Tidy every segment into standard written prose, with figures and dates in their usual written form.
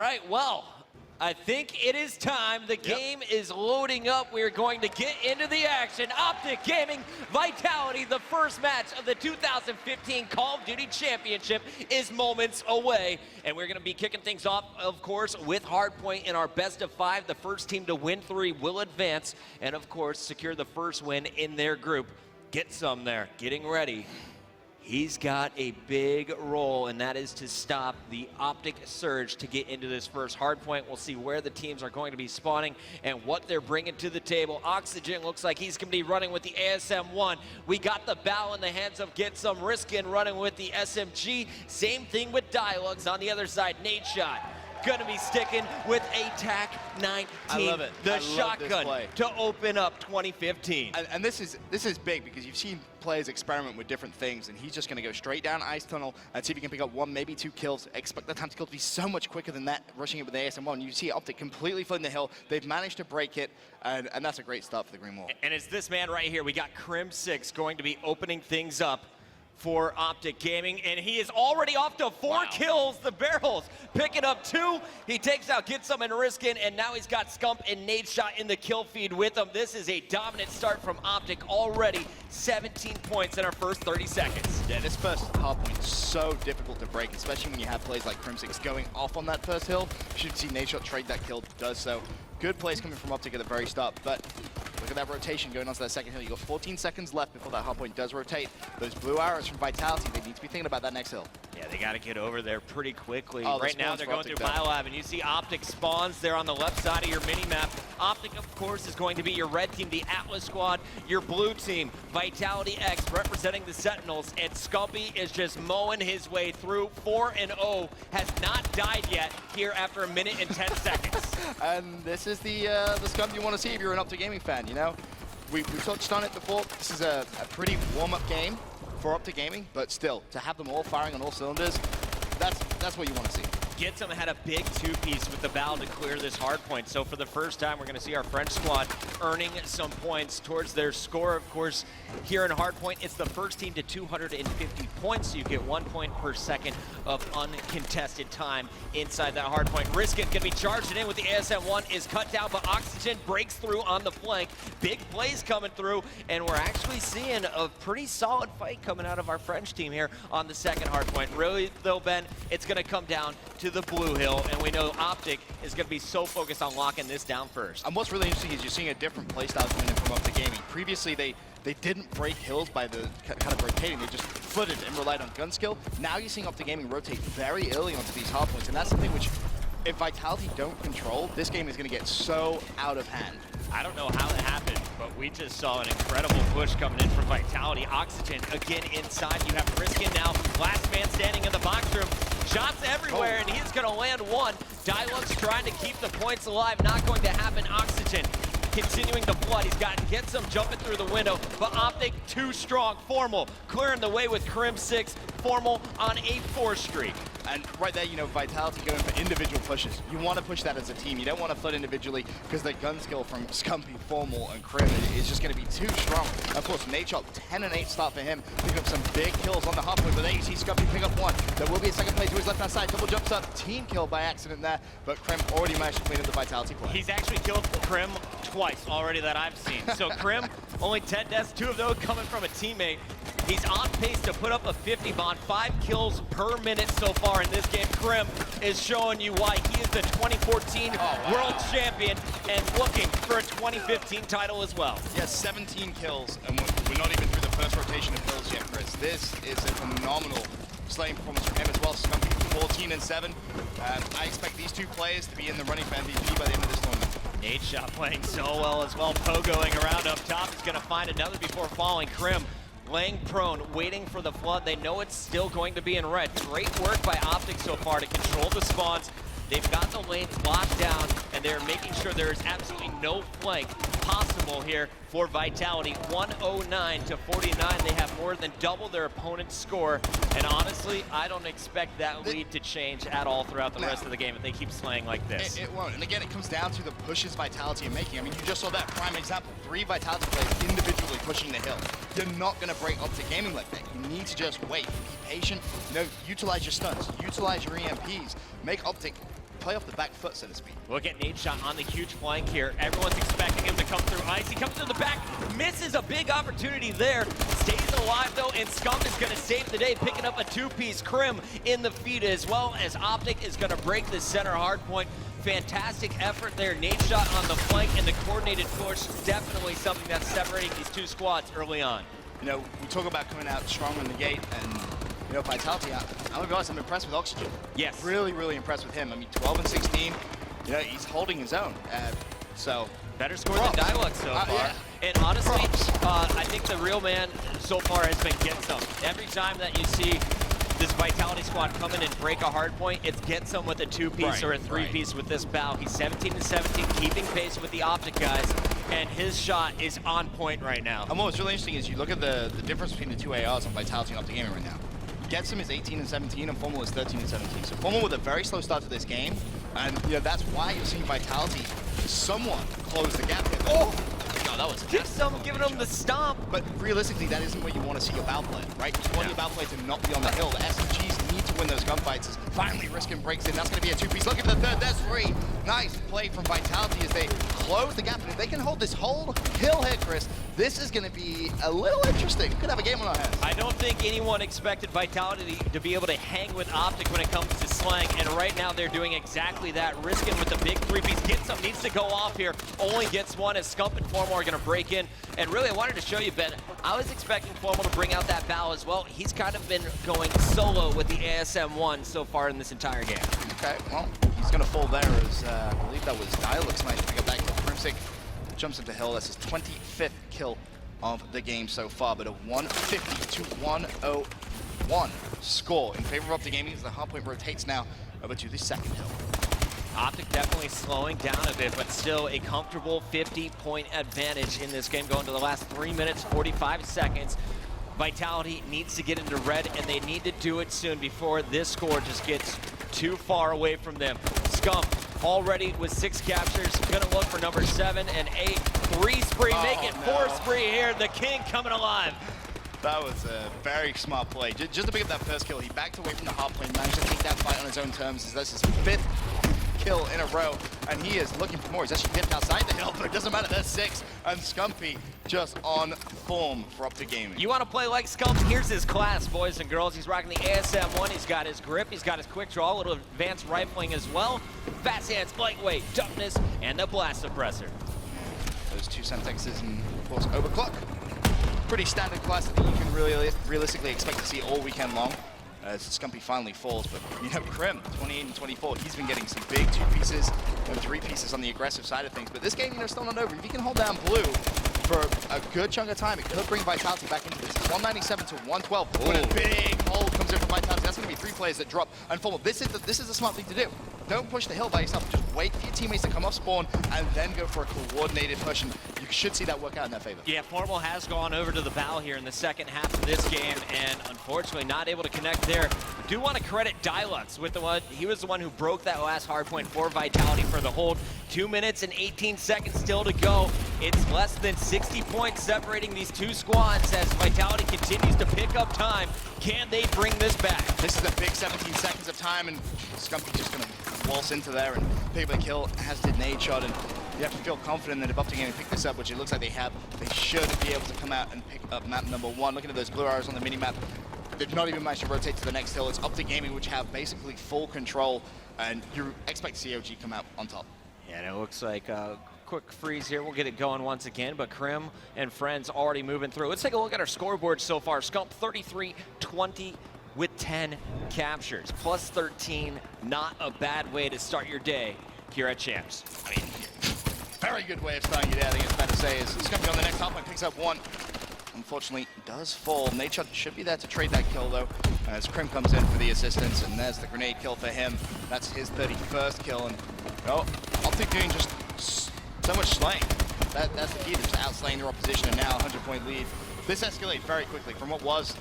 right, well, I think it is time. The game is loading up. We're going to get into the action. Optic Gaming Vitality, the first match of the 2015 Call of Duty Championship is moments away. And we're going to be kicking things off, of course, with Hardpoint in our best of 5. The first team to win 3 will advance and, of course, secure the first win in their group. Get some there. Getting ready. He's got a big role, and that is to stop the Optic surge to get into this first hardpoint. We'll see where the teams are going to be spawning and what they're bringing to the table. Oxygen looks like he's going to be running with the ASM-1. We got the bow in the hands of Get Some Riskin running with the SMG. Same thing with Dialogues on the other side. Nade Shot gonna be sticking with a TAC-19. I love it. The shotgun to open up 2015. And this is big because you've seen players experiment with different things, and he's just gonna go straight down Ice Tunnel and see if he can pick up 1, maybe 2 kills. Expect the time to kill to be so much quicker than that, rushing it with the ASM-1. You see Optic completely flooding the hill. They've managed to break it, and that's a great start for the Green Wall. And it's this man right here. We got Crim6 going to be opening things up for Optic Gaming, and he is already off to 4 kills. The barrels picking up 2. He takes out Get Some and Riskin, and now he's got Scump and Nade Shot in the kill feed with him. This is a dominant start from Optic already. 17 points in our first 30 seconds. Yeah, this first hardpoint is so difficult to break, especially when you have players like Crim6 going off on that first hill. You should see Nade Shot trade that kill, does so. Good plays coming from Optic at the very start, but look at that rotation going on to that second hill. You got 14 seconds left before that hardpoint does rotate. Those blue arrows from Vitality, they need to be thinking about that next hill. Yeah, they got to get over there pretty quickly. Oh, right now, they're going through Biolab, and you see Optic spawns there on the left side of your mini-map. Optic, of course, is going to be your red team, the Atlas squad, your blue team, Vitality X, representing the Sentinels, and Scumpy is just mowing his way through. 4-0, has not died yet here after 1 minute and 10 seconds. And this is the Scump you want to see if you're an Optic Gaming fan, you know? We've touched on it before. This is a pretty warm-up game for Optic Gaming, but still, to have them all firing on all cylinders, that's what you want to see. Get Some had a big 2-piece with the bow to clear this hard point. So for the first time, we're going to see our French squad earning some points towards their score. Of course, here in hardpoint, it's the first team to 250 points, so you get 1 point per second of uncontested time inside that hardpoint. Riskin going to be charged in with the ASM-1, is cut down, but Oxygen breaks through on the flank. Big plays coming through, and we're actually seeing a pretty solid fight coming out of our French team here on the second hardpoint. Really, though, Ben, it's going to come down to the blue hill, and we know Optic is going to be so focused on locking this down first. And what's really interesting is you're seeing a different playstyle coming in from Optic Gaming. Previously, they didn't break hills by the kind of rotating, they just footed and relied on gun skill. Now you're seeing Optic Gaming rotate very early onto these hardpoints, and that's something which, if Vitality don't control, this game is going to get so out of hand. I don't know how it happened, but we just saw an incredible push coming in from Vitality. Oxygen again inside. You have Riskin now, last man standing in the box room. Shots everywhere, and he's going to land 1. Dialogue's trying to keep the points alive. Not going to happen. Oxygen continuing the flood. He's got Get Some jumping through the window, but Optic too strong. Formal clearing the way with Crim6. Formal on a 4 streak. And right there, you know, Vitality going for individual pushes. You want to push that as a team. You don't want to flood individually because the gun skill from Scumpy, Formal, and Crim is just going to be too strong. Of course, Nade Shot, 10-8 start for him. Pick up some big kills on the hardpoint, but there you see Scumpy pick up 1. There will be a second play to his left-hand side. Double jumps up, team kill by accident there, but Crim already managed to clean up the Vitality play. He's actually killed Crim twice already that I've seen. So Crim, only 10 deaths, 2 of those coming from a teammate. He's on pace to put up a 50 bond, 5 kills per minute so far in this game. Crim is showing you why he is the 2014 world champion and looking for a 2015 title as well. He has 17 kills, and we're not even through the first rotation of kills yet, Chris. This is a phenomenal slaying performance from him as well. Scumpy 14-7. I expect these 2 players to be in the running for MVP by the end of this tournament. Nade Shot playing so well as well. Pogoing around up top. He's going to find another before falling. Crim laying prone, waiting for the flood. They know it's still going to be in red. Great work by Optic so far to control the spawns. They've got the lanes locked down, and they're making sure there is absolutely no flank possible here for Vitality. 109 to 49. They have more than double their opponent's score. And honestly, I don't expect that lead to change at all throughout the rest of the game if they keep slaying like this. It won't. And again, it comes down to the pushes Vitality are making. I mean, you just saw that prime example. 3 Vitality players individually pushing the hill. You're not going to break Optic Gaming like that. You need to just wait. Be patient. You know, utilize your stuns. Utilize your EMPs. Make Optic play off the back foot, so to speak. Look at Nadeshot on the huge flank here. Everyone's expecting him to come through ice. He comes through the back, misses a big opportunity there. Stays alive though, and Scump is gonna save the day, picking up a two-piece. Crim in the feed, as well as Optic is gonna break the center hard point. Fantastic effort there. Nadeshot on the flank, and the coordinated push, definitely something that's separating these two squads early on. You know, we talk about coming out strong in the gate, and you know, Vitality, I'm gonna be honest, I'm impressed with Oxygen. Yes. Really, really impressed with him. I mean, 12 and 16, you know, he's holding his own. So better score than Dialux so far. Yeah. And honestly, I think the real man so far has been Getsum. Every time that you see this Vitality squad come in and break a hard point, it's Getsum with a two-piece or a three-piece with this bow. He's 17 and 17, keeping pace with the Optic guys, and his shot is on point right now. And what's really interesting is you look at the difference between the two ARs on Vitality and Optic Gaming right now. Getsum is 18 and 17, and Formal is 13 and 17. So Formal with a very slow start to this game, and you know that's why you're seeing Vitality somewhat close the gap here. Oh! No, that was Getsum giving him the stomp. But realistically, that isn't where you want to see your bow play, right? You want your bow play to not be on the hill. The SMGs need to win those gunfights. As finally Riskin breaks in. That's going to be a two-piece. Look at the third. There's three. Nice play from Vitality as they close the gap. And if they can hold this whole hill here, Chris, this is going to be a little interesting. Could have a game on our hands. I don't think anyone expected Vitality to be able to hang with Optic when it comes to slang, and right now they're doing exactly that. Riskin with the big three-piece. Getsum needs to go off here. Only gets one as Scump and Formal are going to break in. And really, I wanted to show you, Ben, I was expecting Formal to bring out that bow as well. He's kind of been going solo with the ASM-1 so far in this entire game. Okay, well, he's going to fall there as I believe that was Dialux nice to pick up that kill. Crimsic jumps into hill. That's his 25th kill of the game so far, but a 150 to 101 score in favor of Optic Gaming as the hardpoint rotates now over to the second hill. Optic definitely slowing down a bit, but still a comfortable 50-point advantage in this game going to the last 3 minutes, 45 seconds. Vitality needs to get into red, and they need to do it soon before this score just gets too far away from them. Scump already with 6 captures, gonna look for number 7 and 8. 3 spree, make it 4 spree here. The king coming alive. That was a very smart play. Just to pick up that first kill, he backed away from the hard plane, managed to take that fight on his own terms. As that's his 5th kill in a row, and he is looking for more. He's actually getting outside the hill, but it doesn't matter. There's 6, and Scumpy just on form for Optic Gaming. You want to play like Scump? Here's his class, boys and girls. He's rocking the ASM-1. He's got his grip. He's got his quick draw, a little advanced rifling as well. Fast hands, lightweight, toughness, and the blast suppressor. Those 2 Semtexes and, of course, overclock. Pretty standard class that you can really realistically expect to see all weekend long. As Scumpy finally falls, but you know, Crim, 28 and 24, he's been getting some big 2 pieces and 3 pieces on the aggressive side of things. But this game, you know, still not over. If he can hold down blue for a good chunk of time, it could bring Vitality back into this. 197 to 112. When a big hold comes in for Vitality, that's going to be 3 players that drop and fall. This is the smart thing to do. Don't push the hill by yourself. Just wait for your teammates to come off spawn and then go for a coordinated push. And you should see that work out in their favor. Yeah, Formal has gone over to the bow here in the second half of this game, and unfortunately not able to connect there. I do want to credit Dialux with the one. He was the one who broke that last hardpoint for Vitality for the hold. 2 minutes and 18 seconds still to go. It's less than 60 points separating these two squads as Vitality continues to pick up time. Can they bring this back? This is a big 17 seconds of time, and Scumpy just going to waltz into there and pick up a kill, as did Nadeshot. And you have to feel confident that if Optic Gaming pick this up, which it looks like they have, they should be able to come out and pick up map number 1. Looking at those blue arrows on the mini-map, they've not even managed to rotate to the next hill. It's Optic Gaming which have basically full control, and you expect COG come out on top. Yeah, and it looks like a quick freeze here. We'll get it going once again, but Crim and friends already moving through. Let's take a look at our scoreboard so far. Scump 33-20 with 10 captures, plus 13. Not a bad way to start your day here at Champs. I mean, very good way of starting your day, I think it's fair to say. Is Scumpy on the next top one, picks up 1. Unfortunately, does fall. Nadeshot should be there to trade that kill, though, as Crim comes in for the assistance, and there's the grenade kill for him. That's his 31st kill, and oh, Optic doing just so much slaying. That's the key, just outslaying their opposition, and now a 100-point lead. This escalated very quickly from what was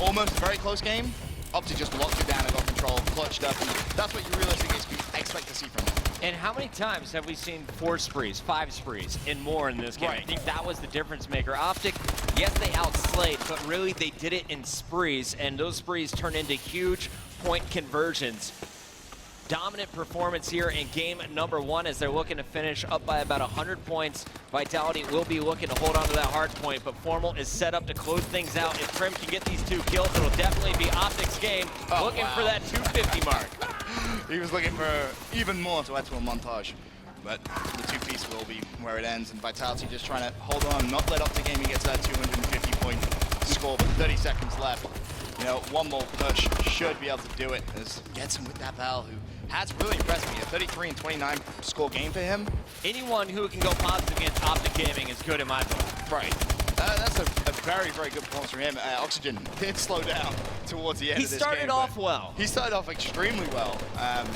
almost a very close game. Optic just locked it down and got control, clutched up, and that's what you realistically expect to see from them. And how many times have we seen 4 sprees, 5 sprees, and more in this game? Right. I think that was the difference maker. Optic, yes, they outslayed, but really they did it in sprees, and those sprees turned into huge point conversions. dominant performance here in game number 1 as they're looking to finish up by about 100 points. Vitality will be looking to hold on to that hard point, but Formal is set up to close things out. If Trim can get these 2 kills, it'll definitely be Optic's game, looking for that 250 mark. He was looking for even more to add to a montage. But the 2-piece will be where it ends, and Vitality just trying to hold on, not let Optic Gaming get to that 250-point score, but 30 seconds left. You know, one more push should be able to do it, as Getson with that Val, who has really impressed me. A 33 and 29 score game for him. Anyone who can go positive against Optic Gaming is good in my book. Right. That's a very, very good performance from him. Oxygen did slow down towards the end of this game. He started off well. He started off extremely well. And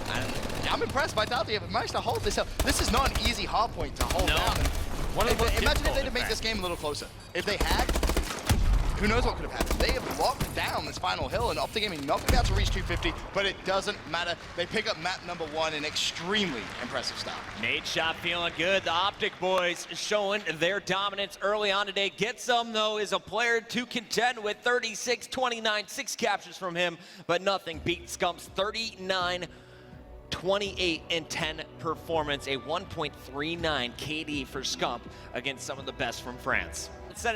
I'm impressed. Vitality have managed to hold this up. This is not an easy hard point to hold down. Imagine if they'd have made this game a little closer. If they had, who knows what could have happened. They have locked down this final hill, and Optic Gaming not going to be able to reach 250, but it doesn't matter. They pick up map number 1 in extremely impressive style. Nade shot feeling good. The Optic boys showing their dominance early on today. Get Some, though, is a player to contend with. 36, 29, 6 captures from him, but nothing beat Scump's 39, 28 and 10 performance. A 1.39 KD for Scump against some of the best from France.